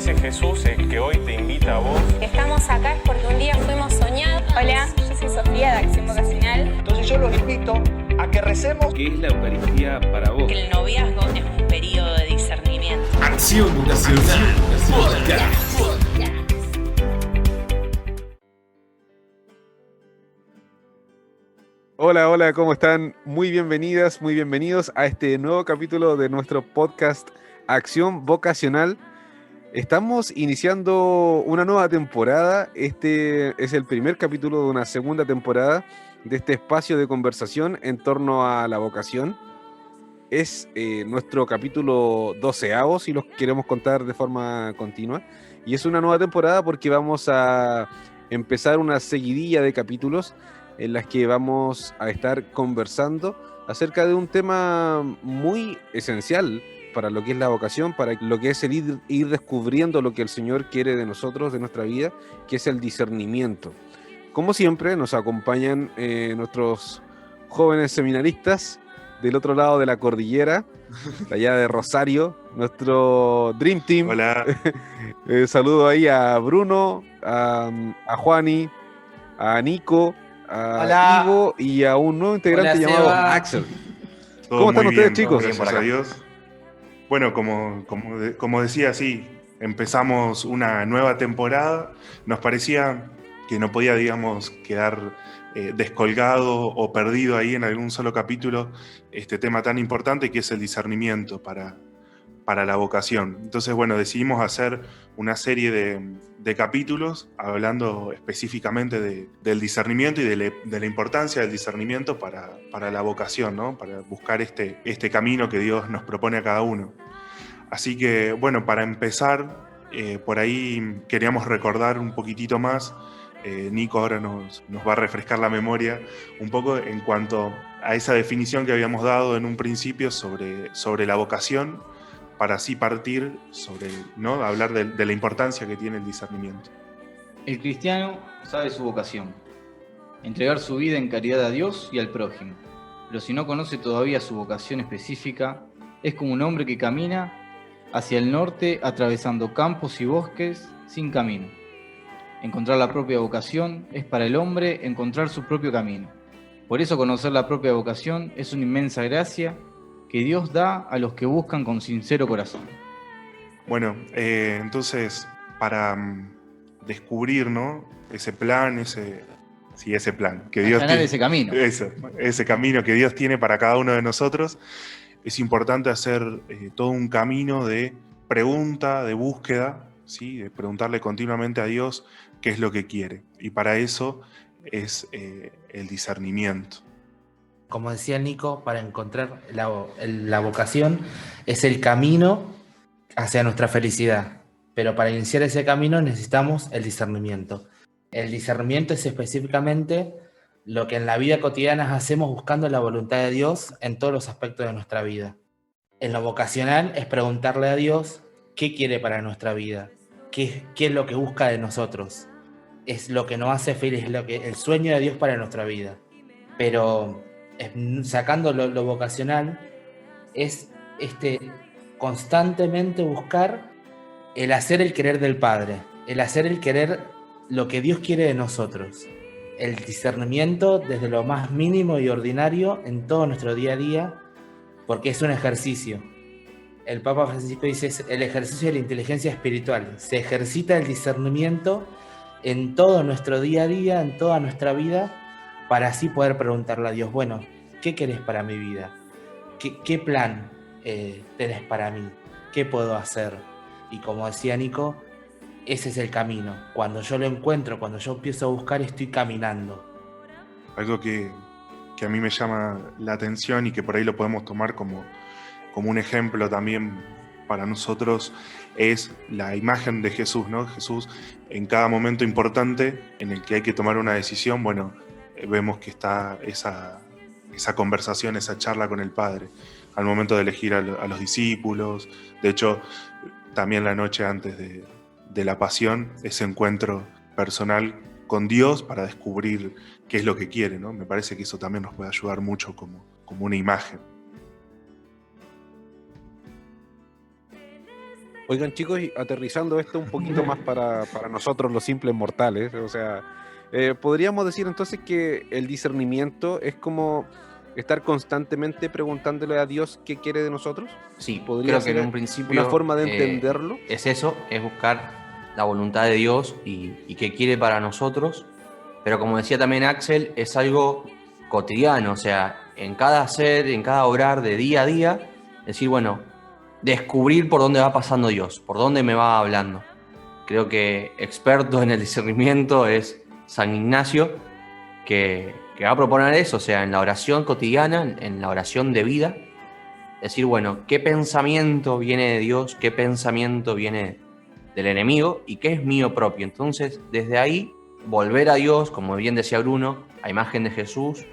Ese Jesús es el que hoy te invita a vos. Estamos acá es porque un día fuimos soñados. Hola, yo soy Sofía de Acción Vocacional. Entonces yo los invito a que recemos. ¿Qué es la Eucaristía para vos? Que el noviazgo es un periodo de discernimiento. Acción Vocacional Podcast. Hola, ¿cómo están? Muy bienvenidas, muy bienvenidos a este nuevo capítulo de nuestro podcast Acción Vocacional. Estamos iniciando una nueva temporada. Este es el primer capítulo de una segunda temporada de este espacio de conversación en torno a la vocación. Es nuestro capítulo 12avo, si los queremos contar de forma continua. Y es una nueva temporada porque vamos a empezar una seguidilla de capítulos en las que vamos a estar conversando acerca de un tema muy esencial para lo que es la vocación, para lo que es el ir descubriendo lo que el Señor quiere de nosotros, de nuestra vida, que es el discernimiento. Como siempre, nos acompañan nuestros jóvenes seminaristas del otro lado de la cordillera, de allá de Rosario, nuestro Dream Team. Hola. Saludo ahí a Bruno, a Juani, a Nico, a Hola. Ivo y a un nuevo integrante Hola, llamado Seba. Axel. Todo ¿Cómo están muy ustedes, bien, chicos? Gracias a Dios. Bueno, como decía, sí, empezamos una nueva temporada. Nos parecía que no podía, digamos, quedar descolgado o perdido ahí en algún solo capítulo este tema tan importante que es el discernimiento para la vocación. Entonces, bueno, decidimos hacer una serie de capítulos hablando específicamente del discernimiento y de la importancia del discernimiento para la vocación, ¿no? Para buscar este camino que Dios nos propone a cada uno. Así que, bueno, para empezar, por ahí queríamos recordar un poquitito más. Nico ahora nos va a refrescar la memoria un poco en cuanto a esa definición que habíamos dado en un principio sobre la vocación, para así partir sobre, ¿no? Hablar de la importancia que tiene el discernimiento. El cristiano sabe su vocación, entregar su vida en caridad a Dios y al prójimo. Pero si no conoce todavía su vocación específica, es como un hombre que camina hacia el norte atravesando campos y bosques sin camino. Encontrar la propia vocación es para el hombre encontrar su propio camino. Por eso conocer la propia vocación es una inmensa gracia que Dios da a los que buscan con sincero corazón. Bueno, Entonces, para descubrir, ¿no? Ese plan, ese plan que Dios tiene, ese camino. Ese camino que Dios tiene para cada uno de nosotros, es importante hacer todo un camino de pregunta, de búsqueda, ¿sí? De preguntarle continuamente a Dios qué es lo que quiere. Y para eso es el discernimiento. Como decía Nico, para encontrar la vocación es el camino hacia nuestra felicidad. Pero para iniciar ese camino necesitamos el discernimiento. El discernimiento es específicamente lo que en la vida cotidiana hacemos buscando la voluntad de Dios en todos los aspectos de nuestra vida. En lo vocacional es preguntarle a Dios qué quiere para nuestra vida, qué es lo que busca de nosotros. Es lo que nos hace feliz, es el sueño de Dios para nuestra vida. Pero sacando lo vocacional, es constantemente buscar el hacer el querer del Padre, el hacer el querer lo que Dios quiere de nosotros. El discernimiento desde lo más mínimo y ordinario en todo nuestro día a día, porque es un ejercicio. El Papa Francisco dice, es el ejercicio de la inteligencia espiritual. Se ejercita el discernimiento en todo nuestro día a día, en toda nuestra vida, para así poder preguntarle a Dios, bueno, ¿qué querés para mi vida? ¿Qué plan tenés para mí? ¿Qué puedo hacer? Y como decía Nico, ese es el camino. Cuando yo lo encuentro, cuando yo empiezo a buscar, estoy caminando. Algo que a mí me llama la atención y que por ahí lo podemos tomar como un ejemplo también para nosotros es la imagen de Jesús, ¿no? Jesús en cada momento importante en el que hay que tomar una decisión, bueno, vemos que está esa conversación, esa charla con el Padre, al momento de elegir a los discípulos. De hecho, también la noche antes de la pasión, ese encuentro personal con Dios para descubrir qué es lo que quiere, ¿no? Me parece que eso también nos puede ayudar mucho como una imagen. Oigan, chicos, y aterrizando esto un poquito más para nosotros los simples mortales, o sea, podríamos decir entonces que el discernimiento es como estar constantemente preguntándole a Dios qué quiere de nosotros. Sí, ¿Podría creo que ser en un principio una forma de entenderlo? es eso, es buscar la voluntad de Dios y qué quiere para nosotros, pero como decía también Axel, es algo cotidiano, o sea, en cada hacer, en cada obrar de día a día, decir, bueno, descubrir por dónde va pasando Dios, por dónde me va hablando. Creo que experto en el discernimiento es San Ignacio, que va a proponer eso, o sea, en la oración cotidiana, en la oración de vida, decir, bueno, ¿qué pensamiento viene de Dios? ¿Qué pensamiento viene del enemigo? ¿Y qué es mío propio? Entonces, desde ahí, volver a Dios, como bien decía Bruno, a imagen de Jesús,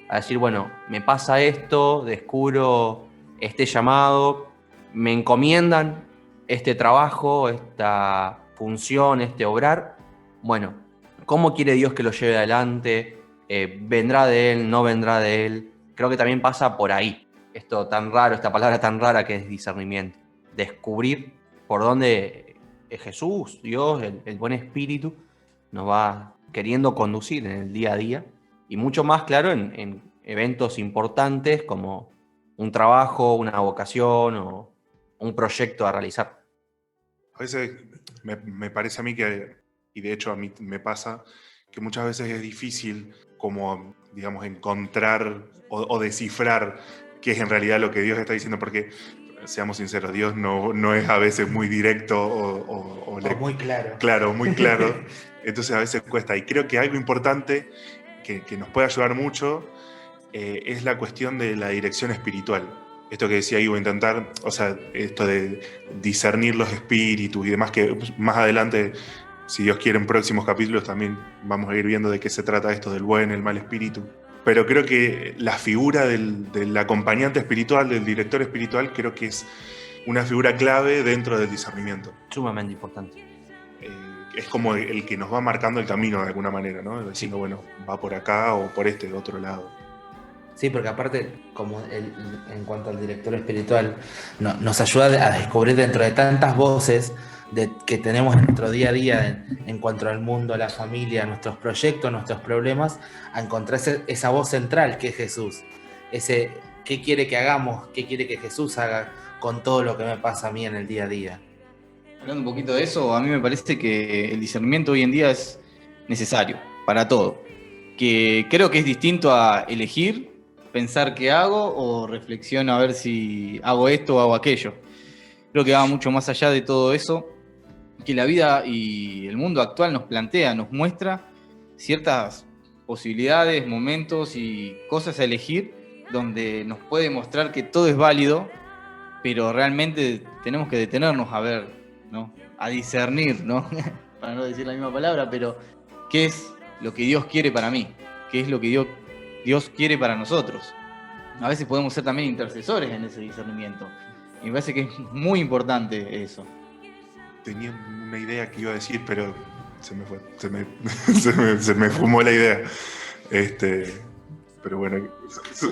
a decir, bueno, me pasa esto, descubro este llamado, me encomiendan este trabajo, esta función, este obrar. Bueno, ¿cómo quiere Dios que lo lleve adelante? ¿Vendrá de Él? ¿No vendrá de Él? Creo que también pasa por ahí. Esto tan raro, esta palabra tan rara que es discernimiento. Descubrir por dónde Jesús, Dios, el buen espíritu, nos va queriendo conducir en el día a día. Y mucho más, claro, en eventos importantes como un trabajo, una vocación o un proyecto a realizar. A veces me parece a mí que, y de hecho a mí me pasa, que muchas veces es difícil como, digamos, encontrar o descifrar qué es en realidad lo que Dios está diciendo, porque, seamos sinceros, Dios no es a veces muy directo o muy claro. Claro, muy claro. Entonces a veces cuesta. Y creo que algo importante que nos puede ayudar mucho es la cuestión de la dirección espiritual. Esto que decía Ivo, intentar, o sea, esto de discernir los espíritus y demás, que más adelante, si Dios quiere, en próximos capítulos también vamos a ir viendo de qué se trata esto del buen, el mal espíritu. Pero creo que la figura del acompañante espiritual, del director espiritual, creo que es una figura clave dentro del discernimiento. Sumamente importante. Es como el que nos va marcando el camino de alguna manera, ¿no? Diciendo, bueno, va por acá o por este otro lado. Sí, porque aparte, como en cuanto al director espiritual, nos ayuda a descubrir dentro de tantas voces que tenemos en nuestro día a día en cuanto al mundo, a la familia, a nuestros proyectos, nuestros problemas, a encontrar esa voz central que es Jesús. Ese qué quiere que hagamos, qué quiere que Jesús haga con todo lo que me pasa a mí en el día a día. Hablando un poquito de eso, a mí me parece que el discernimiento hoy en día es necesario para todo. Que creo que es distinto a elegir, pensar qué hago o reflexiono a ver si hago esto o hago aquello. Creo que va mucho más allá de todo eso, que la vida y el mundo actual nos plantea, nos muestra ciertas posibilidades, momentos y cosas a elegir donde nos puede mostrar que todo es válido, pero realmente tenemos que detenernos a ver, ¿no? A discernir, ¿no? Para no decir la misma palabra, pero ¿qué es lo que Dios quiere para mí? ¿Qué es lo que Dios quiere para nosotros? A veces podemos ser también intercesores en ese discernimiento. Y me parece que es muy importante eso. Tenía una idea que iba a decir, pero se me fue. Se me fumó la idea. Pero bueno,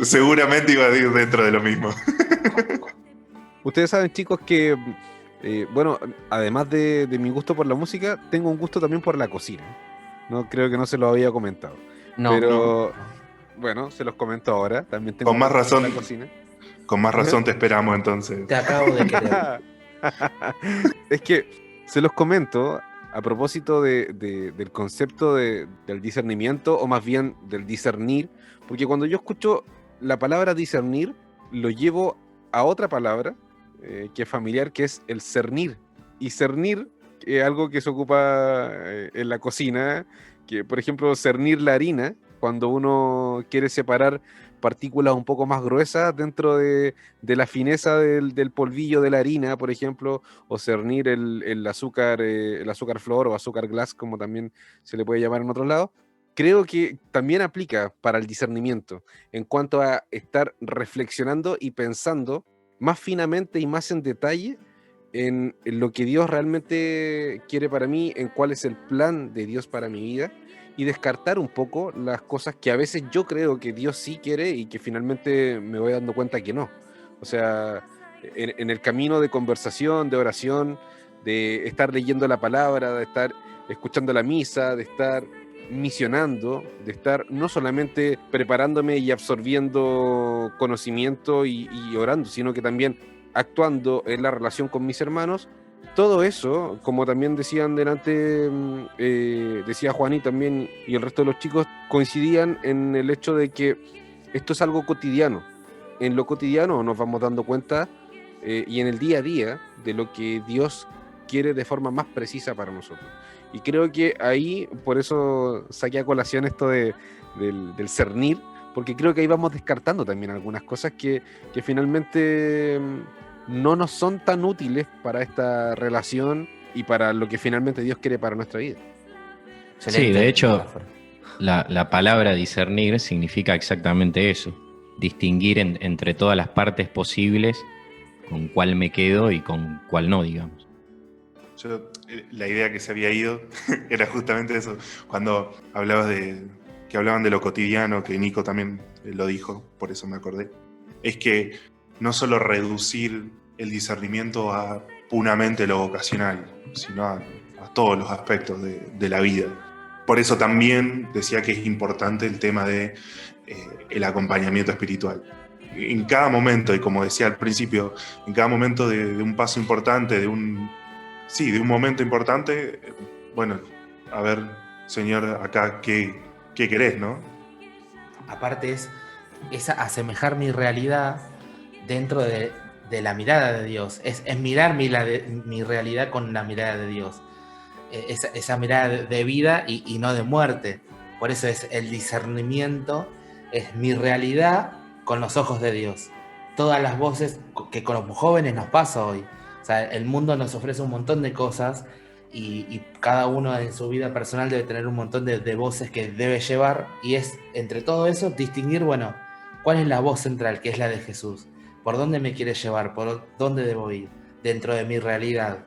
seguramente iba a ir dentro de lo mismo. Ustedes saben, chicos, que bueno, además de mi gusto por la música, tengo un gusto también por la cocina. No creo que no se lo había comentado. Pero bueno, se los comento ahora. También tengo con más razón por la cocina. Con más razón te esperamos entonces. Te acabo de querer. Es que se los comento a propósito del concepto del discernimiento, o más bien del discernir, porque cuando yo escucho la palabra discernir, lo llevo a otra palabra que es familiar, que es el cernir. Y cernir es algo que se ocupa en la cocina, que por ejemplo cernir la harina, cuando uno quiere separar partículas un poco más gruesas dentro de la fineza del polvillo de la harina, por ejemplo, o cernir el azúcar flor o azúcar glass, como también se le puede llamar en otros lados. Creo que también aplica para el discernimiento, en cuanto a estar reflexionando y pensando más finamente y más en detalle en lo que Dios realmente quiere para mí, en cuál es el plan de Dios para mi vida, y descartar un poco las cosas que a veces yo creo que Dios sí quiere y que finalmente me voy dando cuenta que no. O sea, en el camino de conversación, de oración, de estar leyendo la palabra, de estar escuchando la misa, de estar misionando, de estar no solamente preparándome y absorbiendo conocimiento y orando, sino que también actuando en la relación con mis hermanos. Todo eso, como también decían delante, decía Juaní también y el resto de los chicos, coincidían en el hecho de que esto es algo cotidiano. En lo cotidiano nos vamos dando cuenta y en el día a día de lo que Dios quiere de forma más precisa para nosotros. Y creo que ahí, por eso saqué a colación esto del cernir, porque creo que ahí vamos descartando también algunas cosas que finalmente no nos son tan útiles para esta relación y para lo que finalmente Dios quiere para nuestra vida. Sí, de hecho, la palabra discernir significa exactamente eso, distinguir entre todas las partes posibles con cuál me quedo y con cuál no, digamos. La idea que se había ido era justamente eso, cuando hablaban de lo cotidiano, que Nico también lo dijo, por eso me acordé, es que no solo reducir el discernimiento a puramente lo vocacional, sino a todos los aspectos de la vida. Por eso también decía que es importante el tema de el acompañamiento espiritual. En cada momento, y como decía al principio, en cada momento de un paso importante, de un momento importante, bueno, a ver, Señor, acá, ¿qué querés, no? Aparte es asemejar mi realidad dentro de la mirada de Dios, es mirar mi realidad con la mirada de Dios, esa mirada de vida y no de muerte. Por eso es el discernimiento, es mi realidad con los ojos de Dios. Todas las voces que con los jóvenes nos pasa hoy. O sea, el mundo nos ofrece un montón de cosas y cada uno en su vida personal debe tener un montón de voces que debe llevar, y es entre todo eso distinguir, bueno, cuál es la voz central, que es la de Jesús. ¿Por dónde me quiere llevar? ¿Por dónde debo ir? Dentro de mi realidad.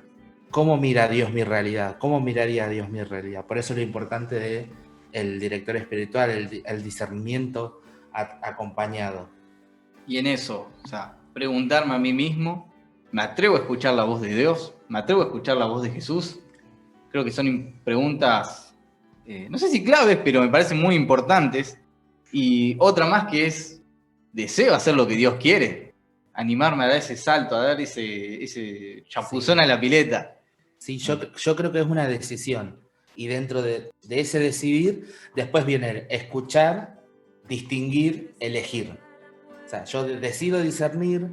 ¿Cómo mira Dios mi realidad? ¿Cómo miraría Dios mi realidad? Por eso lo importante del director espiritual, el discernimiento acompañado. Y en eso, o sea, preguntarme a mí mismo, ¿me atrevo a escuchar la voz de Dios? ¿Me atrevo a escuchar la voz de Jesús? Creo que son preguntas, no sé si claves, pero me parecen muy importantes. Y otra más que es, ¿deseo hacer lo que Dios quiere? Animarme a dar ese salto, a dar ese chapuzón a la pileta. Sí, yo creo que es una decisión. Y dentro de ese decidir, después viene el escuchar, distinguir, elegir. O sea, yo decido discernir,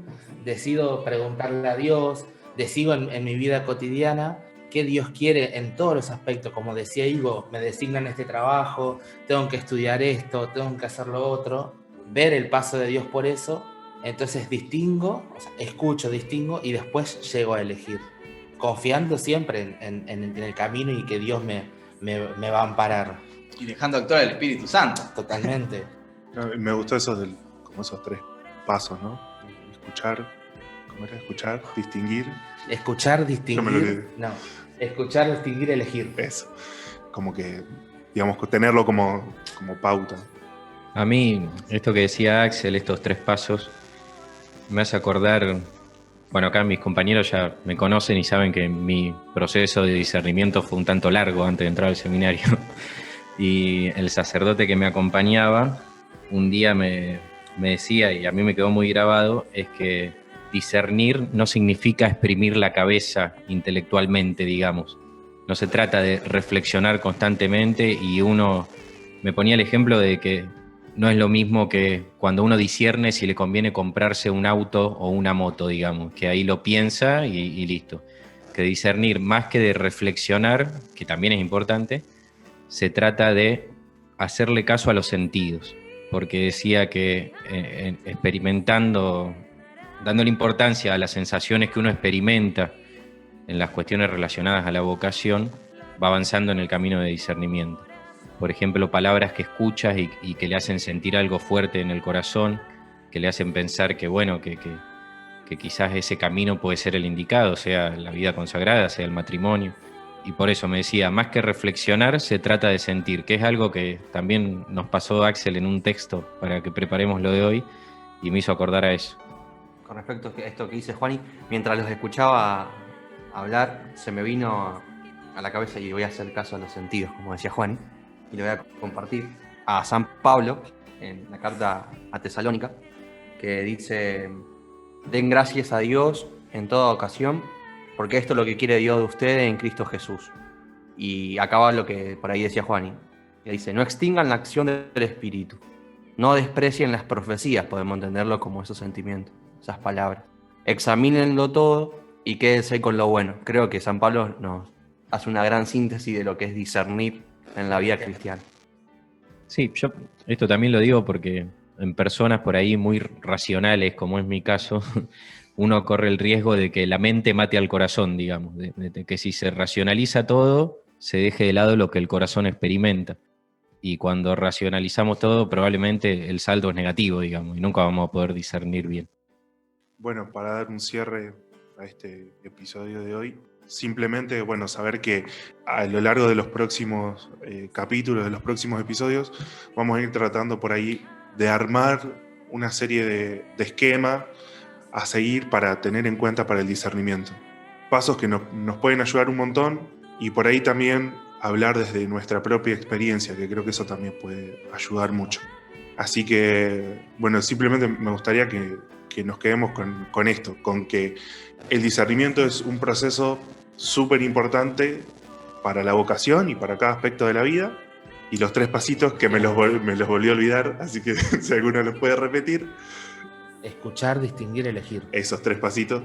decido preguntarle a Dios, decido en mi vida cotidiana qué Dios quiere en todos los aspectos. Como decía Ivo, me designan este trabajo, tengo que estudiar esto, tengo que hacer lo otro, ver el paso de Dios por eso. Entonces distingo, o sea, escucho, distingo y después llego a elegir, confiando siempre en el camino y que Dios me va a amparar. Y dejando actuar al Espíritu Santo. Totalmente. Me gustó eso como esos 3 pasos, ¿no? Escuchar, ¿cómo era? Escuchar, distinguir. Escuchar, distinguir. No, escuchar, distinguir, elegir. Eso. Como que, digamos, tenerlo como pauta. A mí, esto que decía Axel, estos 3 pasos, me hace acordar, bueno, acá mis compañeros ya me conocen y saben que mi proceso de discernimiento fue un tanto largo antes de entrar al seminario. Y el sacerdote que me acompañaba un día me decía, y a mí me quedó muy grabado, es que discernir no significa exprimir la cabeza intelectualmente, digamos. No se trata de reflexionar constantemente, y uno me ponía el ejemplo de que no es lo mismo que cuando uno discierne si le conviene comprarse un auto o una moto, digamos, que ahí lo piensa y listo. Que discernir, más que de reflexionar, que también es importante, se trata de hacerle caso a los sentidos, porque decía que experimentando, dándole importancia a las sensaciones que uno experimenta en las cuestiones relacionadas a la vocación, va avanzando en el camino de discernimiento. Por ejemplo, palabras que escuchas y que le hacen sentir algo fuerte en el corazón, que le hacen pensar que, bueno, que quizás ese camino puede ser el indicado, sea la vida consagrada, sea el matrimonio. Y por eso me decía, más que reflexionar, se trata de sentir, que es algo que también nos pasó Axel en un texto para que preparemos lo de hoy, y me hizo acordar a eso. Con respecto a esto que dice Juani, mientras los escuchaba hablar, se me vino a la cabeza, y voy a hacer caso a los sentidos, como decía Juan, y lo voy a compartir, a San Pablo, en la carta a Tesalónica, que dice: den gracias a Dios en toda ocasión, porque esto es lo que quiere Dios de ustedes en Cristo Jesús. Y acaba lo que por ahí decía Juan, que dice: no extingan la acción del Espíritu, no desprecien las profecías, podemos entenderlo como esos sentimientos, esas palabras. Examínenlo todo y quédense con lo bueno. Creo que San Pablo nos hace una gran síntesis de lo que es discernir en la vida cristiana. Sí, yo esto también lo digo porque en personas por ahí muy racionales, como es mi caso, uno corre el riesgo de que la mente mate al corazón, digamos, de que si se racionaliza todo, se deje de lado lo que el corazón experimenta. Y cuando racionalizamos todo, probablemente el saldo es negativo, digamos, y nunca vamos a poder discernir bien. Bueno, para dar un cierre a este episodio de hoy, simplemente, bueno, saber que a lo largo de los próximos capítulos, de los próximos episodios, vamos a ir tratando por ahí de armar una serie de esquemas a seguir para tener en cuenta para el discernimiento. Pasos que nos pueden ayudar un montón, y por ahí también hablar desde nuestra propia experiencia, que creo que eso también puede ayudar mucho. Así que, bueno, simplemente me gustaría que nos quedemos con esto, con que el discernimiento es un proceso súper importante para la vocación y para cada aspecto de la vida. Y los 3 pasitos que me los volví a olvidar, así que si alguno los puede repetir. Escuchar, distinguir, elegir. Esos 3 pasitos.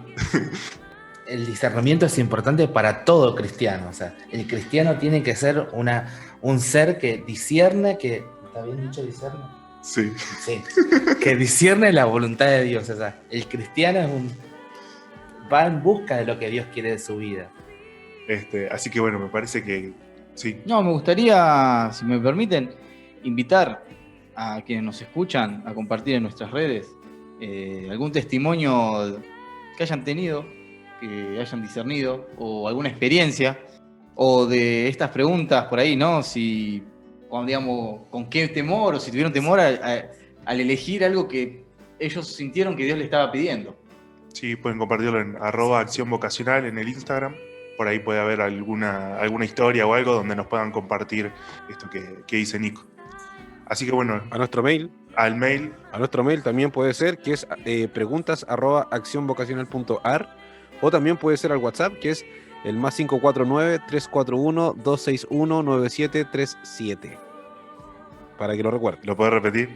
El discernimiento es importante para todo cristiano. O sea, el cristiano tiene que ser un ser que discierne, que... ¿Está bien dicho discierne? Sí. Sí. Que discierne la voluntad de Dios. O sea, el cristiano va en busca de lo que Dios quiere de su vida. Así que bueno, me parece que sí. No, me gustaría, si me permiten, invitar a quienes nos escuchan a compartir en nuestras redes algún testimonio que hayan tenido, que hayan discernido, o alguna experiencia, o de estas preguntas por ahí, ¿no? Si, digamos, con qué temor, o si tuvieron temor al elegir algo que ellos sintieron que Dios les estaba pidiendo. Sí, pueden compartirlo en @acción vocacional en el Instagram. Por ahí puede haber alguna historia o algo donde nos puedan compartir esto que dice Nico. Así que bueno, a nuestro mail. Al mail. A nuestro mail también puede ser, que es preguntas@accionvocacional.ar, o también puede ser al WhatsApp, que es el +549 341 261 9737. Para que lo recuerden. ¿Lo puedes repetir?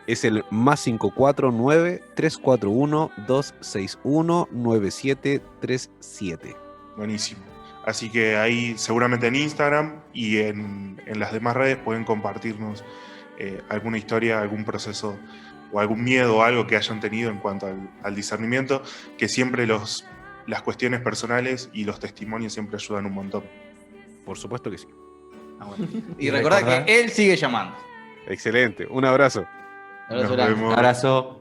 Es el +549 341 261 9737. Buenísimo. Así que ahí seguramente en Instagram y en las demás redes pueden compartirnos alguna historia, algún proceso o algún miedo o algo que hayan tenido en cuanto al discernimiento, que siempre las cuestiones personales y los testimonios siempre ayudan un montón. Por supuesto que sí. Bueno. Y recordad que Él sigue llamando. Excelente. Un abrazo. Abrazo. Abrazo.